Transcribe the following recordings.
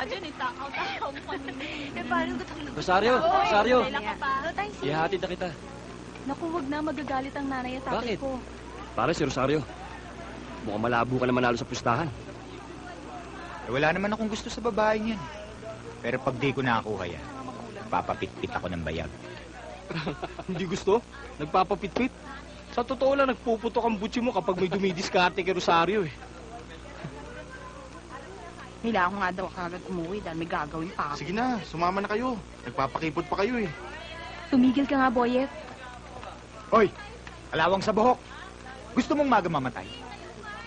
dyan, takaw-takaw mo kanina. Paano gutom na? Rosario! Rosario! Kailan ka pa? Ihahatid na kita. Naku, wag na magagalit ang nanay at tatay Bakit? ko. Para si Rosario. Mukhang malabo ka na manalo sa pustahan. Eh, wala naman akong gusto sa babaeng yan. Pero pag di ko nakakuha yan, papapitpit ako ng bayag. Hindi gusto? Nagpapapitpit? Sa totoo lang, nagpuputok ang butsi mo kapag may dumidiskarte kay Rosario eh. Kailangan ko nga daw kagad umuwi dahil may gagawin pa ako. Sige na, sumama na kayo. Nagpapakipot pa kayo eh. Tumigil ka nga, Boyet. Hoy! Alawang sa buhok! Gusto mong magamamatay?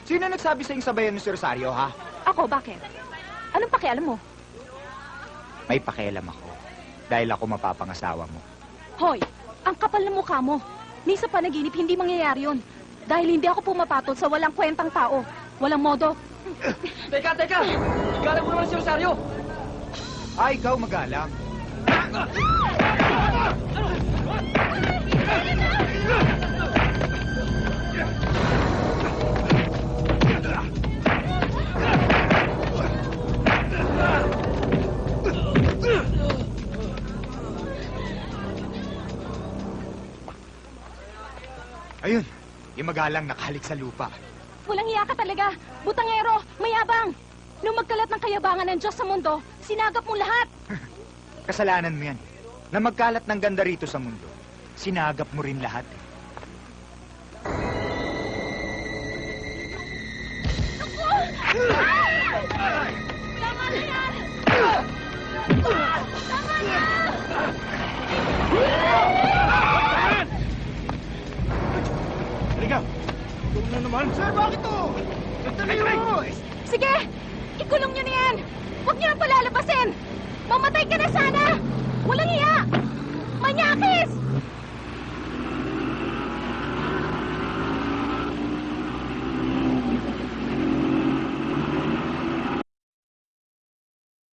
Sino nagsabi sa sabayan ni si Rosario, ha? Ako, bakit? Anong pakialam mo? May pakialam ako. Dahil ako mapapangasawa mo. Hoy, ang kapal ng mukha mo. Ni sa panaginip, hindi mangyayari yun. Dahil hindi ako pumapatol sa walang kwentang tao. Walang modo. Teka! Galang mo naman si Rosario! Ay, ikaw magalang. Ayun, yung magalang nakahalik sa lupa. Walang iya ka talaga. Butangero, mayabang. Nung magkalat ng kayabangan ng Diyos sa mundo, sinagap mo lahat. Kasalanan mo yan. Na magkalat ng ganda rito sa mundo, sinagap mo rin lahat. Tama na yan! Tama na! Halika! Ito na naman! Sir, bakit to? Sige! Ikulong nyo na yan! Huwag nyo na palalabasin! Mamatay ka na sana! Walang iya!